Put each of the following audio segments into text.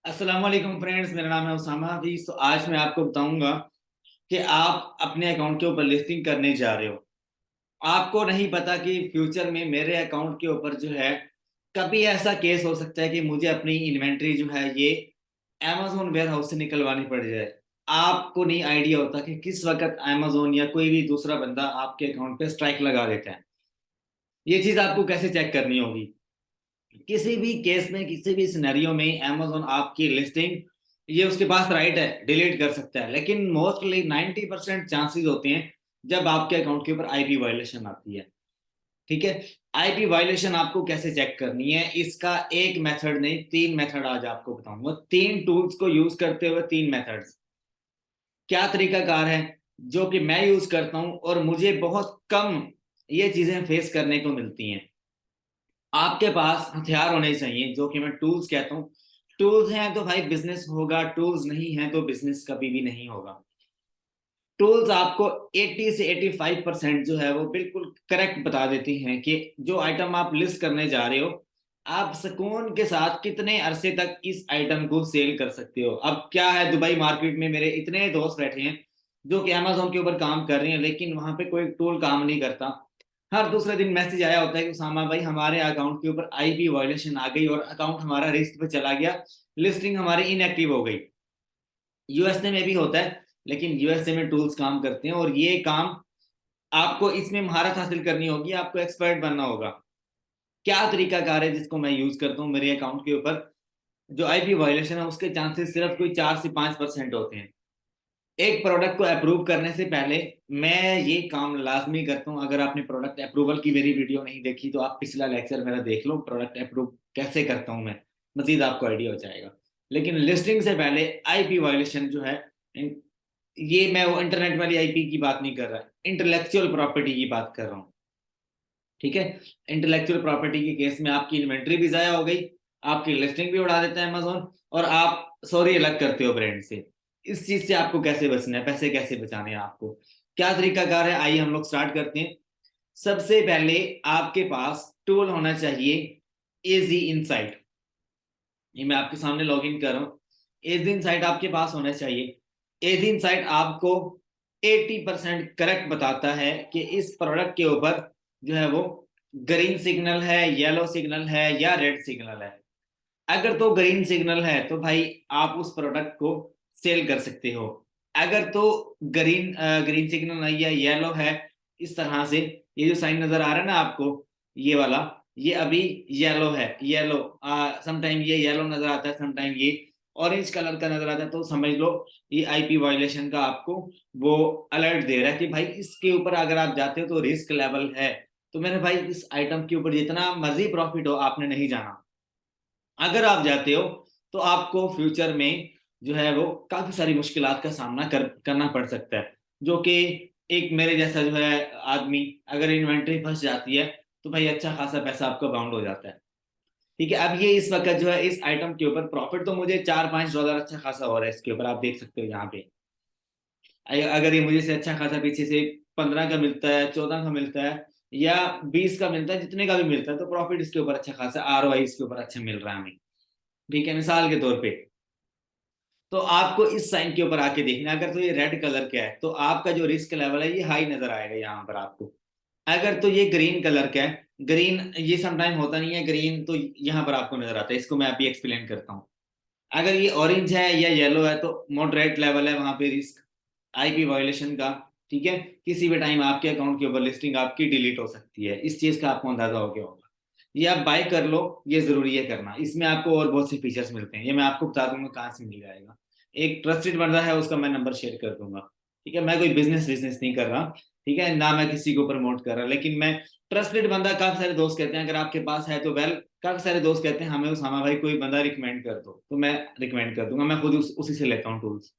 अस्सलाम वालेकुम फ्रेंड्स, मेरा नाम है उसामा हफीज। तो आज मैं आपको बताऊंगा कि आप अपने अकाउंट के ऊपर लिस्टिंग करने जा रहे हो। आपको नहीं पता कि फ्यूचर में मेरे अकाउंट के ऊपर जो है कभी ऐसा केस हो सकता है कि मुझे अपनी इन्वेंट्री जो है ये अमेजोन वेयर हाउस से निकलवानी पड़ जाए। आपको नहीं आइडिया होता कि किस वक्त अमेजोन या कोई भी दूसरा बंदा आपके अकाउंट पे स्ट्राइक लगा देता है। ये चीज आपको कैसे चेक करनी होगी? किसी भी केस में, किसी भी सिनेरियो में अमेजोन आपकी लिस्टिंग, ये उसके पास राइट है, डिलीट कर सकता है, लेकिन मोस्टली 90% चांसेस होते हैं जब आपके अकाउंट के ऊपर आईपी वायलेशन आती है। ठीक है। आईपी वायलेशन आपको कैसे चेक करनी है, इसका एक मेथड नहीं, तीन मेथड आज आपको बताऊंगा। तीन टूल्स को यूज करते हुए तीन मेथड्स, क्या तरीकाकार है जो कि मैं यूज करता हूं और मुझे बहुत कम ये चीजें फेस करने को मिलती हैं। आपके पास हथियार होने चाहिए, जो कि मैं टूल्स कहता हूँ। टूल्स हैं तो भाई बिजनेस होगा, टूल्स नहीं है तो बिजनेस कभी भी नहीं होगा। टूल्स आपको 80 से 85% जो है वो बिल्कुल करेक्ट बता देती हैं कि जो आइटम आप लिस्ट करने जा रहे हो, आप सुकून के साथ कितने अरसे तक इस आइटम को सेल कर सकते हो। अब क्या है, दुबई मार्केट में मेरे इतने दोस्त बैठे हैं जो कि अमेजोन के ऊपर काम कर रहे हैं, लेकिन वहां पे कोई टूल काम नहीं करता। हर दूसरे दिन मैसेज आया होता है कि उसामा भाई, हमारे अकाउंट के ऊपर आईपी वायलेशन आ गई और अकाउंट हमारा रिस्क पे चला गया, लिस्टिंग हमारी इनएक्टिव हो गई। यूएसए में भी होता है, लेकिन यूएसए में टूल्स काम करते हैं और ये काम आपको इसमें महारत हासिल करनी होगी, आपको एक्सपर्ट बनना होगा। क्या तरीका कार है जिसको मैं यूज करता हूँ मेरे अकाउंट के ऊपर? जो आईपी वायलेशन है उसके चांसेस सिर्फ कोई 4 से 5% होते हैं। एक प्रोडक्ट को अप्रूव करने से पहले मैं ये काम लाजमी करता हूँ। अगर आपने प्रोडक्ट अप्रूवल की मेरी वीडियो नहीं देखी तो आप पिछला लेक्चर मेरा देख लो, प्रोडक्ट अप्रूव कैसे करता हूँ मैं, मजीद आपको आइडिया हो जाएगा। लेकिन लिस्टिंग से पहले आईपी वायलेशन जो है, ये मैं वो इंटरनेट वाली आईपी की बात नहीं कर रहा, इंटेलेक्चुअल प्रॉपर्टी की बात कर रहा हूँ। ठीक है। इंटेलेक्चुअल प्रॉपर्टी के केस में आपकी इन्वेंट्री भी जाया हो गई, आपकी लिस्टिंग भी उड़ा देता है अमेजोन, और आप सॉरी अलग करते हो ब्रांड से। इस चीज से आपको कैसे बचना है, पैसे कैसे बचाने हैं आपको, क्या तरीकाकार है, आइए हम लोग स्टार्ट करते हैं। सबसे पहले आपके पास टूल होना चाहिए, एजी इनसाइट। ये मैं आपके सामने लॉग इन कर रहा हूँ। एजी इनसाइट आपके पास होना चाहिए। एजी इनसाइट आपको 80% करेक्ट बताता है कि इस प्रोडक्ट के ऊपर जो है वो ग्रीन सिग्नल है, येलो सिग्नल है या रेड सिग्नल है। अगर तो ग्रीन सिग्नल है तो भाई आप उस प्रोडक्ट को सेल कर सकते हो। अगर तो ग्रीन ग्रीन सिग्नल नहीं है, येलो है, इस तरह से ये जो साइन नजर आ रहा है ना आपको, ये वाला, ये अभी येलो है, येलो, समटाइम ये येलो नजर आता है, समटाइम ये ऑरेंज कलर का नजर आता है, तो समझ लो ये आईपी वायलेशन का आपको वो अलर्ट दे रहा है कि भाई इसके ऊपर अगर आप जाते हो तो रिस्क लेवल है। तो मेरे भाई इस आइटम के ऊपर जितना मर्जी प्रॉफिट हो आपने नहीं जाना। अगर आप जाते हो तो आपको फ्यूचर में जो है वो काफी सारी मुश्किलात का सामना करना पड़ सकता है। जो कि एक मेरे जैसा जो है आदमी, अगर इन्वेंट्री फंस जाती है तो भाई अच्छा खासा पैसा आपका बाउंड हो जाता है। ठीक है। अब ये इस वक्त जो है इस आइटम के ऊपर प्रॉफिट तो मुझे $4-5 अच्छा खासा हो रहा है इसके ऊपर, आप देख सकते हो यहाँ पे। अगर ये मुझे से अच्छा खासा पीछे से 15 का मिलता है, 14 का मिलता है या 20 का मिलता है, जितने का भी मिलता है, तो प्रॉफिट इसके ऊपर अच्छा खासा, आरओआई इसके ऊपर अच्छा मिल रहा है हमें। ठीक है, मिसाल के तौर पे। तो आपको इस साइन के ऊपर आके देखना, अगर तो ये रेड कलर का है तो आपका जो रिस्क लेवल है ये हाई नजर आएगा यहाँ पर आपको। अगर तो ये ग्रीन कलर का है, ग्रीन ये समटाइम होता नहीं है ग्रीन, तो यहाँ पर आपको नजर आता है। इसको मैं अभी एक्सप्लेन करता हूँ। अगर ये ऑरेंज है या येलो है तो मॉडरेट लेवल है वहां पे रिस्क आईपी वायोलेशन का। ठीक है। किसी भी टाइम आपके अकाउंट के ऊपर लिस्टिंग आपकी डिलीट हो सकती है, इस चीज का आपको अंदाजा हो गया होगा। ये आप बाय कर लो, ये जरूरी है करना। इसमें आपको और बहुत से फीचर्स मिलते हैं, ये मैं आपको बता दूंगा कहाँ से मिल जाएगा। एक ट्रस्टेड बंदा है, उसका मैं नंबर शेयर कर दूंगा। ठीक है। मैं कोई बिजनेस बिजनेस नहीं कर रहा, ठीक है ना, मैं किसी को प्रमोट कर रहा, लेकिन मैं ट्रस्टेड बंदा, काफी सारे दोस्त कहते हैं अगर आपके पास है तो वेल, काफी सारे दोस्त कहते हैं हमें उसामा भाई कोई बंदा रिकमेंड कर दो, तो मैं रिकमेंड कर दूंगा, मैं खुद उसी से लेता हूँ टूल्स।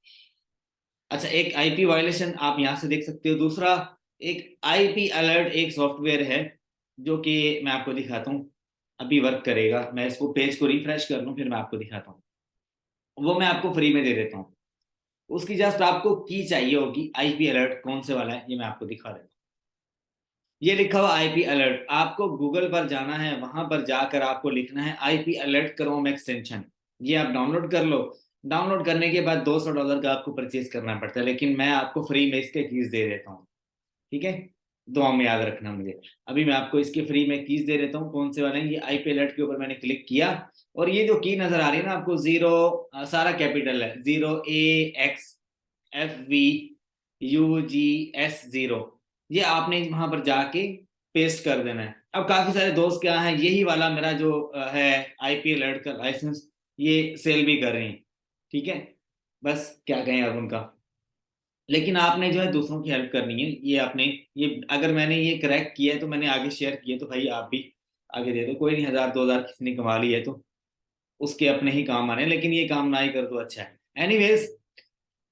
अच्छा, एक आईपी वायलेशन आप यहाँ से देख सकते हो। दूसरा, एक आईपी अलर्ट एक सॉफ्टवेयर है जो कि मैं आपको दिखाता हूँ, अभी वर्क करेगा। मैं इसको पेज को रिफ्रेश कर लूँ फिर मैं आपको दिखाता हूँ। वो मैं आपको फ्री में दे देता हूँ। उसकी जस्ट आपको की चाहिए होगी, आईपी अलर्ट कौन से वाला है ये मैं आपको दिखा देता हूँ। ये लिखा हुआ आईपी अलर्ट, आपको गूगल पर जाना है, वहां पर जाकर आपको लिखना है आईपी अलर्ट क्रोम एक्सटेंशन। ये आप डाउनलोड कर लो। डाउनलोड करने के बाद $200 का आपको परचेज करना पड़ता है, लेकिन मैं आपको फ्री में इसके कीज दे देता हूँ। ठीक है, दुआ में याद रखना मुझे। अभी मैं आपको इसके फ्री में कीज दे देता हूँ। कौन से वाले हैं? ये आईपी अलर्ट के ऊपर मैंने क्लिक किया, और ये जो की नजर आ रही है ना आपको, जीरो, सारा कैपिटल है, 0AXFVUGS0, ये आपने वहां पर जाके पेस्ट कर देना है। अब काफी सारे दोस्त क्या है, यही वाला मेरा जो है आईपी अलर्ट का लाइसेंस, ये सेल भी कर रहे हैं। ठीक है, बस क्या कहें अब उनका। लेकिन आपने जो है दूसरों की हेल्प करनी है, ये आपने, ये अगर मैंने ये क्रैक किया है तो मैंने आगे शेयर किया, तो भाई आप भी आगे दे दो। कोई नहीं, 1000 2000 किसी ने कमा ली है तो उसके अपने ही काम आने, लेकिन ये काम ना ही कर तो अच्छा है। एनीवेज,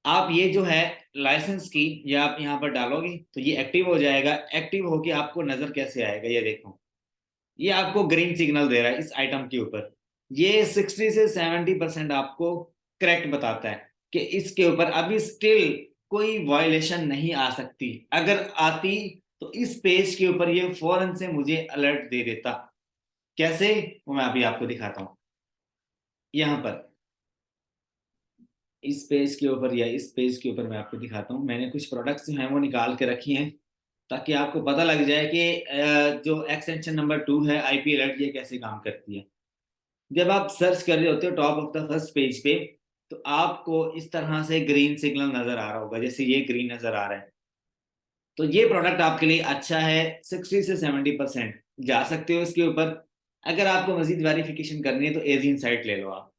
आप ये जो है लाइसेंस की, ये आप यहाँ पर डालोगे तो ये एक्टिव हो जाएगा। एक्टिव होके आपको नजर कैसे आएगा, ये देखो, ये आपको ग्रीन सिग्नल दे रहा है इस आइटम के ऊपर। ये 60 से 70% आपको करेक्ट बताता है कि इसके ऊपर अभी स्टिल कोई वायलेशन नहीं आ सकती। अगर आती तो इस पेज के ऊपर ये फौरन से मुझे अलर्ट दे देता। कैसे, वो मैं अभी आपको दिखाता हूँ। यहाँ पर इस पेज के ऊपर, या इस पेज के ऊपर मैं आपको दिखाता हूँ। मैंने कुछ प्रोडक्ट्स जो हैं वो निकाल के रखी हैं, ताकि आपको पता लग जाए कि जो एक्सटेंशन नंबर 2 है आईपी अलर्ट, ये कैसे काम करती है। जब आप सर्च कर रहे होते हो top of the first page पे, तो आपको इस तरह से ग्रीन सिग्नल नजर आ रहा होगा, जैसे ये ग्रीन नजर आ रहा है। तो ये प्रोडक्ट आपके लिए अच्छा है। 60 से 70% जा सकते हो इसके ऊपर। अगर आपको मजीद वेरिफिकेशन करनी है तो एजी इनसाइट ले लो आप।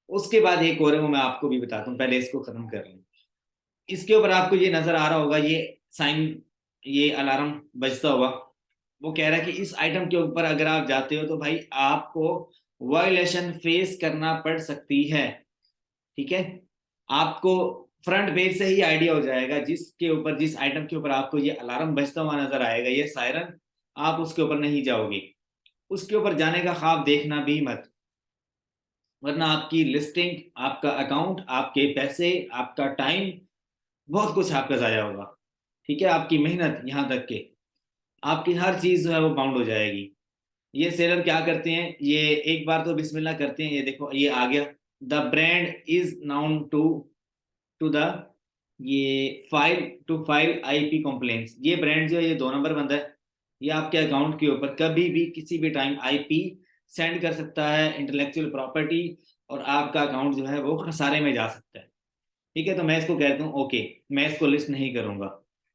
उसके बाद एक और है, वो मैं आपको भी बताता हूँ, पहले इसको खत्म कर लूँ। इसके ऊपर आपको ये नजर आ रहा होगा, ये साइन, ये अलार्म बजता होगा। वो कह रहा है कि इस आइटम के ऊपर अगर आप जाते हो तो भाई आपको वायलेशन फेस करना पड़ सकती है। ठीक है, आपको फ्रंट पेज से ही आइडिया हो जाएगा, जिसके ऊपर, जिस आइटम के ऊपर आपको ये अलार्म बजता हुआ नजर आएगा, ये सायरन, आप उसके ऊपर नहीं जाओगे। उसके ऊपर जाने का ख्वाब देखना भी मत, वरना आपकी लिस्टिंग, आपका अकाउंट, आपके पैसे, आपका टाइम, बहुत कुछ आपका जाया होगा। ठीक है, आपकी मेहनत, यहाँ तक के आपकी हर चीज जो है वो बाउंड हो जाएगी। ये सेलर क्या करते हैं, ये एक बार तो बिस्मिल्लाह करते हैं, ये देखो ये आ गया, the brand is known to the, ये फाइल आईपी कंप्लेंट्स। ये ब्रांड जो है ये 2 नंबर बंदा है। ये आपके अकाउंट के ऊपर कभी भी किसी भी टाइम आईपी सेंड कर सकता है, इंटेलेक्चुअल प्रॉपर्टी, और आपका अकाउंट जो है वो खसारे में जा सकता है। ठीक है, तो मैं इसको कहता हूँ ओके, मैं इसको लिस्ट नहीं करूंगा।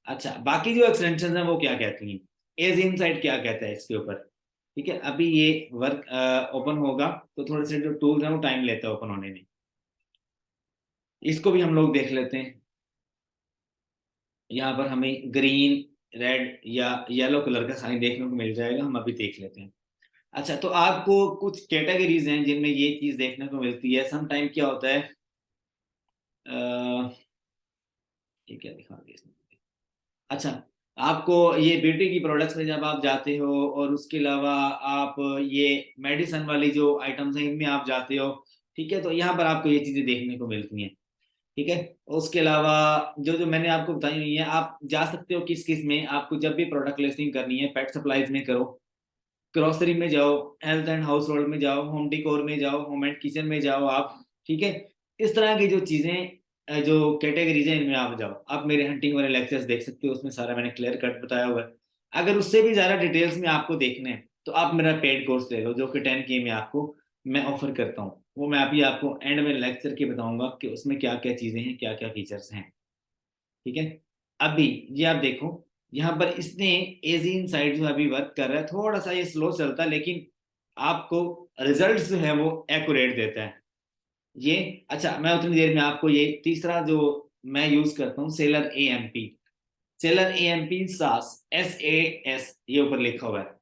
अच्छा, बाकी जो एक्सटेंशन है वो क्या कहती हैं, एज इनसाइट क्या कहता है इसके ऊपर। ठीक है, अभी ये वर्क ओपन होगा, तो थोड़े से जो टूल्स हैं वो टाइम लेता है ओपन होने में। इसको भी हम लोग देख लेते हैं। यहाँ पर हमें ग्रीन, रेड या येलो कलर का साइन देखने को मिल जाएगा, हम अभी देख लेते हैं। अच्छा, तो आपको कुछ कैटेगरीज हैं जिनमें ये चीज देखने को मिलती है। सम टाइम क्या होता है, ये क्या दिखा दिया इसने। अच्छा, आपको ये ब्यूटी की प्रोडक्ट्स में जब आप जाते हो, और उसके अलावा आप ये मेडिसन वाली जो आइटम्स हैं इनमें आप जाते हो, ठीक है, तो यहाँ पर आपको ये चीजें देखने को मिलती हैं। ठीक है, उसके अलावा जो जो मैंने आपको बताई हुई है, आप जा सकते हो किस किस में। आपको जब भी प्रोडक्ट लिस्टिंग करनी है, पेट सप्लाईज में करो, ग्रोसरी में जाओ, हेल्थ एंड हाउस होल्ड में जाओ, होम डिकोर में जाओ, होम एंड किचन में जाओ आप। ठीक है, इस तरह की जो चीजें, जो कैटेगरीज हैं, इनमें आप जाओ। आप मेरे हंटिंग वाले लेक्चर्स देख सकते हो, उसमें सारा मैंने क्लियर कट बताया हुआ है। अगर उससे भी ज्यादा डिटेल्स में आपको देखने हैं तो आप मेरा पेड कोर्स ले लो, जो कि 10K में आपको मैं ऑफर करता हूँ। वो मैं अभी आपको एंड में लेक्चर के बताऊंगा कि उसमें क्या क्या चीजें हैं, क्या क्या फीचर्स हैं। ठीक है, अभी ये आप देखो, यहाँ पर इसने एजी इनसाइट जो अभी वर्क कर रहा है, थोड़ा सा ये स्लो चलता है, लेकिन आपको रिजल्ट्स जो है वो एक्यूरेट देता है ये। अच्छा, मैं उतनी देर में आपको ये तीसरा जो मैं यूज करता हूँ, seller AMP, seller AMP SAS, ये ऊपर लिखा हुआ है,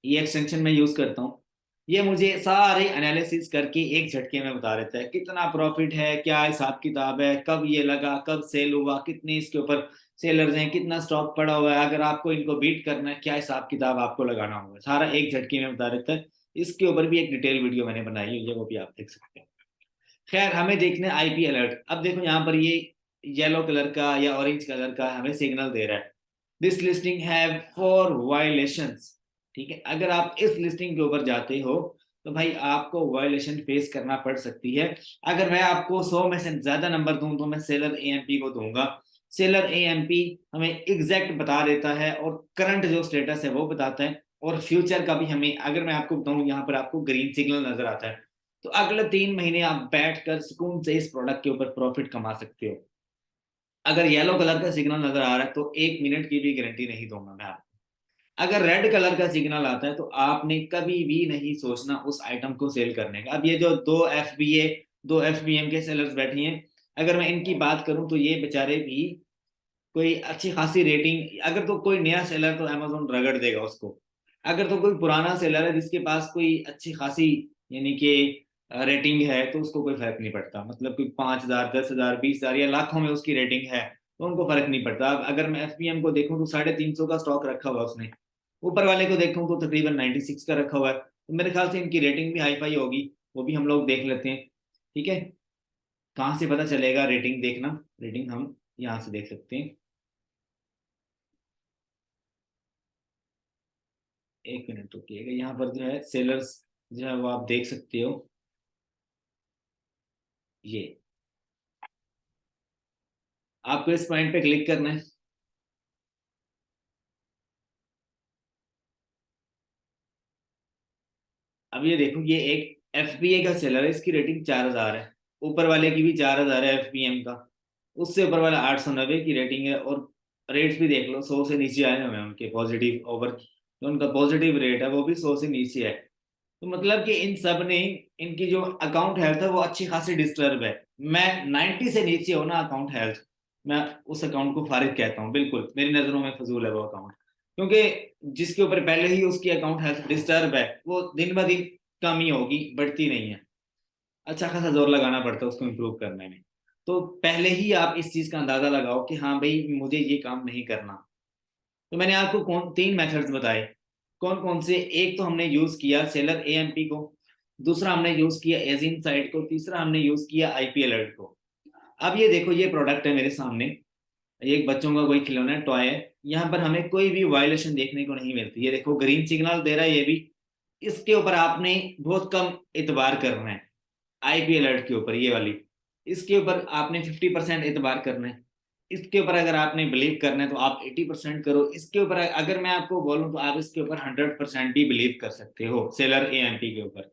ये एक्सटेंशन मैं यूज करता हूँ। ये मुझे सारे एनालिसिस करके एक झटके में बता देता है कितना प्रॉफिट है, क्या हिसाब किताब है, कब ये लगा, कब सेल हुआ, कितने इसके ऊपर सेलर्स हैं, कितना स्टॉक पड़ा हुआ है, अगर आपको इनको बीट करना है क्या हिसाब किताब आपको लगाना होगा, सारा एक झटके में बता देता है। इसके ऊपर भी एक डिटेल वीडियो मैंने बनाई हुई है, वो भी आप देख सकते हैं। खैर, हमें देखना है आईपी अलर्ट। अब देखो यहाँ पर ये येलो कलर का या ऑरेंज कलर का हमें सिग्नल दे रहा है, दिस लिस्टिंग हैव 4 वायलेशंस। ठीक है, अगर आप इस लिस्टिंग के ऊपर जाते हो तो भाई आपको वायलेशन फेस करना पड़ सकती है। अगर मैं आपको 100 में से ज्यादा नंबर दूं तो मैं सेलर एएमपी को दूंगा। सेलर एएमपी हमें एग्जैक्ट बता देता है और करंट जो स्टेटस है वो बताता है, और फ्यूचर का भी हमें, अगर मैं आपको बताऊं यहाँ पर आपको ग्रीन सिग्नल नजर आता है तो अगले 3 महीने आप बैठकर सुकून से इस प्रोडक्ट के ऊपर प्रॉफिट कमा सकते हो। अगर येलो कलर का सिग्नल नजर आ रहा है तो 1 मिनट की भी गारंटी नहीं दूंगा मैं आपको। अगर रेड कलर का सिग्नल आता है तो आपने कभी भी नहीं सोचना उस आइटम को सेल करने का। अब ये जो दो एफबीएम के सेलर्स बैठे हैं, अगर मैं इनकी बात करूं तो ये बेचारे भी कोई अच्छी खासी रेटिंग, अगर तो कोई नया सेलर तो अमेजोन रगड़ देगा उसको। अगर तो कोई पुराना सेलर है जिसके पास कोई अच्छी खासी यानी कि रेटिंग है तो उसको कोई फर्क नहीं पड़ता, मतलब कोई 5,000 10,000 20,000 या लाखों में उसकी रेटिंग है तो उनको फर्क नहीं पड़ता। अब अगर मैं एफपीएम को देखूं तो 350 का स्टॉक रखा हुआ है उसने, ऊपर वाले को देखूं तो तकरीबन 96 का रखा हुआ है, तो मेरे ख्याल से इनकी रेटिंग भी हाई फाई होगी। वो भी हम लोग देख लेते हैं। ठीक है, कहाँ से पता चलेगा रेटिंग देखना, रेटिंग हम यहाँ से देख सकते हैं। 1 मिनट रुकिएगा, यहाँ पर जो है सेलर्स जो है वो आप देख सकते हो। ये आपको इस पॉइंट पे क्लिक करना है। अब ये देखो ये एक एफबीए का सेलर है, इसकी रेटिंग 4,000 है, ऊपर वाले की भी 4,000 है एफबीएम का, उससे ऊपर वाला 890 की रेटिंग है, और रेट्स भी देख लो 100 से नीचे आए हुए हैं उनके पॉजिटिव ओवर, जो उनका पॉजिटिव रेट है वो भी 100 से नीचे है। तो मतलब कि इन सब ने, इनकी जो अकाउंट हेल्थ है वो अच्छी खासी डिस्टर्ब है। मैं 90 से नीचे हो ना अकाउंट हेल्थ, मैं उस अकाउंट को फारिग कहता हूँ, बिल्कुल मेरी नजरों में फजूल है वो अकाउंट। क्योंकि जिसके ऊपर पहले ही उसकी अकाउंट हेल्थ डिस्टर्ब है वो दिन ब दिन कम ही होगी, बढ़ती नहीं है। अच्छा खासा जोर लगाना पड़ता है उसको इम्प्रूव करने में। तो पहले ही आप इस चीज का अंदाजा लगाओ कि हाँ भाई मुझे ये काम नहीं करना। तो मैंने आपको कौन 3 मेथड्स बताए, कौन कौन से। एक तो हमने यूज किया सेलर एएमपी को, दूसरा हमने यूज किया एजिन साइट को, तीसरा हमने यूज किया आईपी अलर्ट को। अब ये देखो ये प्रोडक्ट है मेरे सामने, ये एक बच्चों का कोई खिलौना टॉय है, यहाँ पर हमें कोई भी वायलेशन देखने को नहीं मिलती। ये देखो ग्रीन सिग्नल दे रहा है ये भी, इसके ऊपर आपने बहुत कम इतबार करना है। आईपी अलर्ट के ऊपर ये वाली, इसके ऊपर आपने 50% एतबार करना है। इसके ऊपर अगर आपने बिलीव करना है तो आप 80% करो। इसके ऊपर अगर मैं आपको बोलूं तो आप इसके ऊपर 100% भी बिलीव कर सकते हो सेलर एएमपी के ऊपर।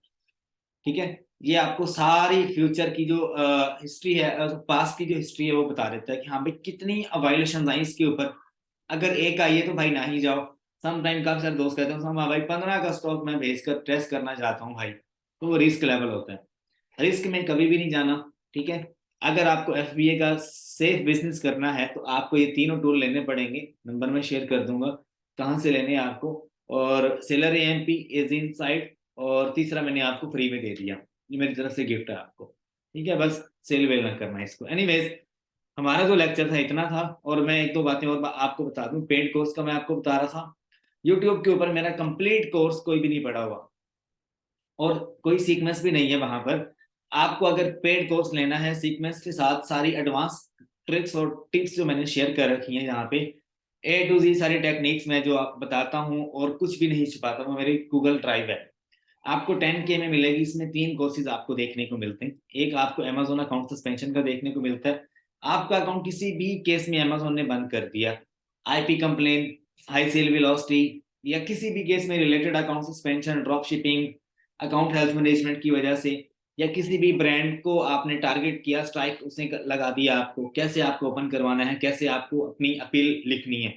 ठीक है, ये आपको सारी फ्यूचर की जो हिस्ट्री है, पास्ट की जो हिस्ट्री है वो बता देता है कि हाँ भाई कितनी वायलेशन आई इसके ऊपर। अगर एक आई है तो भाई ना ही जाओ। समटाइम काफी सारे दोस्त कहते हैं हाँ भाई 15 का स्टॉक मैं भेजकर टेस्ट करना चाहता हूँ भाई, तो वो रिस्क लेवल होता है, रिस्क में कभी भी नहीं जाना। ठीक है, अगर आपको एफबीए का सेफ बिजनेस करना है तो आपको ये तीनों टूल लेने पड़ेंगे, नंबर में शेयर कर दूंगा कहाँ से लेने हैं आपको। और seller AMP is in site, और तीसरा मैंने आपको फ्री में दे दिया, ये मेरी तरफ से गिफ्ट है आपको। ठीक है, बस सेल वेल ना करना है इसको। एनीवेज हमारा जो लेक्चर था इतना था, और मैं एक दो बातें और आपको बता दूं। पेड कोर्स का मैं आपको बता रहा था, यूट्यूब के ऊपर मेरा कंप्लीट कोर्स कोई भी नहीं पढ़ा हुआ, और कोई सीक्वेंस भी नहीं है वहां पर। आपको अगर पेड कोर्स लेना है सीक्वेंस के साथ सारी एडवांस ट्रिक्स और टिप्स जो मैंने शेयर कर रखी हैं यहाँ पे, ए टू जी सारी टेक्निक्स मैं जो आप बताता हूँ और कुछ भी नहीं छिपाता, वो मेरी गूगल ड्राइव है। आपको 10K में मिलेगी, इसमें 3 कोर्सेज आपको देखने को मिलते हैं। एक आपको अमेजोन अकाउंट सस्पेंशन का देखने को मिलता है, आपका अकाउंट किसी भी केस में अमेजोन ने बंद कर दिया, IP complain, high sell velocity, या किसी भी केस में related account suspension, drop shipping, account health management की वजह से, या किसी भी ब्रांड को आपने टारगेट किया, स्ट्राइक उसने लगा दिया आपको, कैसे आपको ओपन करवाना है, कैसे आपको अपनी अपील लिखनी है।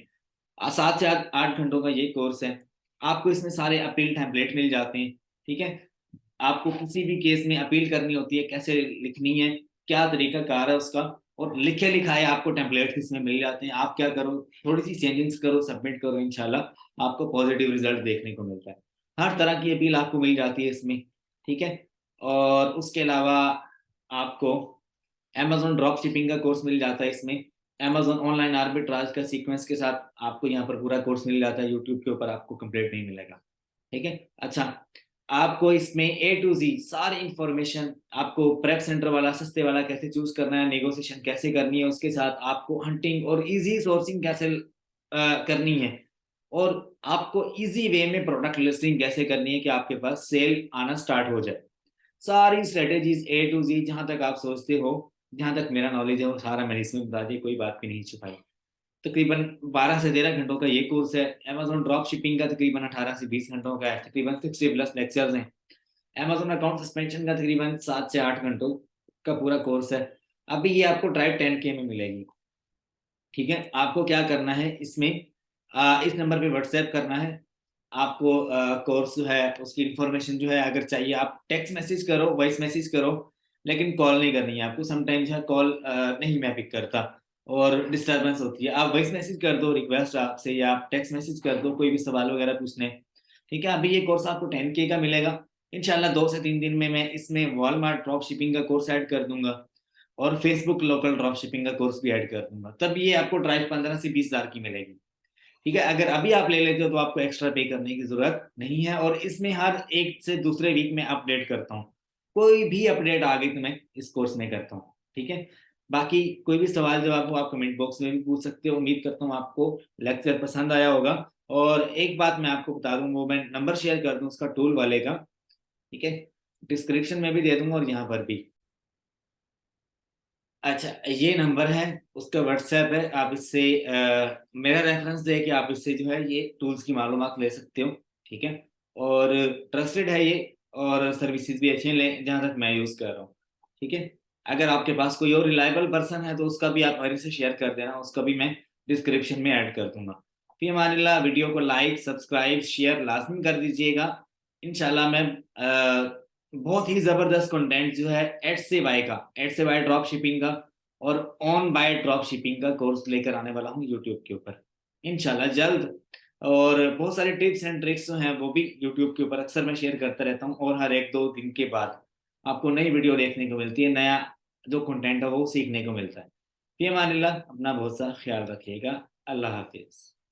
7 से 8 घंटों का ये कोर्स है। आपको इसमें सारे अपील टेम्पलेट मिल जाते हैं। ठीक है, आपको किसी भी केस में अपील करनी होती है कैसे लिखनी है, क्या तरीका कार है उसका, और लिखे लिखाए आपको टेम्पलेट इसमें मिल जाते हैं। आप क्या करो, थोड़ी सी चेंजिंग्स करो, सबमिट करो, इंशाल्लाह आपको पॉजिटिव रिजल्ट देखने को मिलता है। हर तरह की अपील आपको मिल जाती है इसमें। ठीक है, और उसके अलावा आपको Amazon ड्रॉप शिपिंग का कोर्स मिल जाता है इसमें। Amazon ऑनलाइन आर्बिट्राज का सीक्वेंस के साथ आपको यहाँ पर पूरा कोर्स मिल जाता है, यूट्यूब के ऊपर आपको कंप्लीट नहीं मिलेगा। ठीक है, अच्छा आपको इसमें ए टू जी सारी इंफॉर्मेशन, आपको प्रेप सेंटर वाला सस्ते वाला कैसे चूज करना है, नेगोशिएशन कैसे करनी है, उसके साथ आपको हंटिंग और इजी सोर्सिंग कैसे करनी है, और आपको ईज़ी वे में प्रोडक्ट लिस्टिंग कैसे करनी है कि आपके पास सेल आना स्टार्ट हो जाए। सारी स्ट्रैटेजीज़ ए टू ज़ेड जहाँ तक आप सोचते हो, जहाँ तक मेरा नॉलेज है वो सारा मैंने इसमें बता दिया, कोई बात भी नहीं छुपाई। तकरीबन 12 से 13 घंटों का ये कोर्स है। अमेज़न ड्रॉप शिपिंग का तकरीबन 18 से 20 घंटों का है, तकरीबन 60 प्लस लेक्चर्स हैं। अमेज़न अकाउंट सस्पेंशन का तकरीबन 7 से 8 घंटों का पूरा कोर्स है। अभी ये आपको ड्राइव 10K में मिलेगी, ठीक है? आपको क्या करना है इसमें, इस नंबर पे व्हाट्सएप करना है। आपको कोर्स जो है उसकी इन्फॉर्मेशन जो है अगर चाहिए आप टेक्स्ट मैसेज करो, वॉइस मैसेज करो, लेकिन कॉल नहीं करनी है आपको। समटाइम्स है कॉल नहीं मैं पिक करता और डिस्टर्बेंस होती है। आप वॉइस मैसेज कर दो रिक्वेस्ट आपसे, या आप टेक्स्ट मैसेज कर दो कोई भी सवाल वगैरह पूछने, ठीक है? अभी ये कोर्स आपको 10K का मिलेगा। इंशाल्लाह 2 से 3 दिन में मैं इसमें वॉलमार्ट ड्रॉप शिपिंग का कोर्स ऐड कर दूँगा और फेसबुक लोकल ड्रॉप शिपिंग का कोर्स भी ऐड कर दूँगा। तब ये आपको ड्राइव 15 से 20 हज़ार की मिलेगी। ठीक है? अगर अभी आप ले लेते हो तो आपको एक्स्ट्रा पे करने की ज़रूरत नहीं है और इसमें हर एक से दूसरे वीक में अपडेट करता हूँ। कोई भी अपडेट आ गई तो मैं इस कोर्स में करता हूँ, ठीक है? बाकी कोई भी सवाल जवाब हो आप कमेंट बॉक्स में भी पूछ सकते हो। उम्मीद करता हूँ आपको लेक्चर पसंद आया होगा और एक बात मैं आपको बता दूँ, वो मैं नंबर शेयर कर दूँ उसका टूल वाले का, ठीक है? डिस्क्रिप्शन में भी दे दूँगा और यहाँ पर भी। अच्छा, ये नंबर है, उसका व्हाट्सएप है, आप इससे मेरा रेफ़रेंस दे के आप इससे जो है ये टूल्स की मालूमात ले सकते हो, ठीक है? और ट्रस्टेड है ये और सर्विसेज़ भी अच्छी हैं जहाँ तक मैं यूज़ कर रहा हूँ, ठीक है? अगर आपके पास कोई और रिलायबल पर्सन है तो उसका भी आप मेरे से शेयर कर देना, उसका भी मैं डिस्क्रिप्शन में ऐड कर दूँगा। फ़ी अमानिल्लाह, वीडियो को लाइक, सब्सक्राइब, शेयर लाज़मी कर दीजिएगा। इंशाल्लाह मैं बहुत ही ज़बरदस्त कंटेंट जो है एड से बाय ड्रॉप शिपिंग का और ऑन बाय ड्रॉप शिपिंग का कोर्स लेकर आने वाला हूँ यूट्यूब के ऊपर, इंशाल्लाह जल्द। और बहुत सारे टिप्स एंड ट्रिक्स जो हैं वो भी यूट्यूब के ऊपर अक्सर मैं शेयर करता रहता हूँ और हर 1-2 दिन के बाद आपको नई वीडियो देखने को मिलती है, नया जो कंटेंट है वो सीखने को मिलता है। फ़ी अमानिल्लाह, अपना बहुत सा ख़्याल रखिएगा। अल्लाह हाफ़िज़।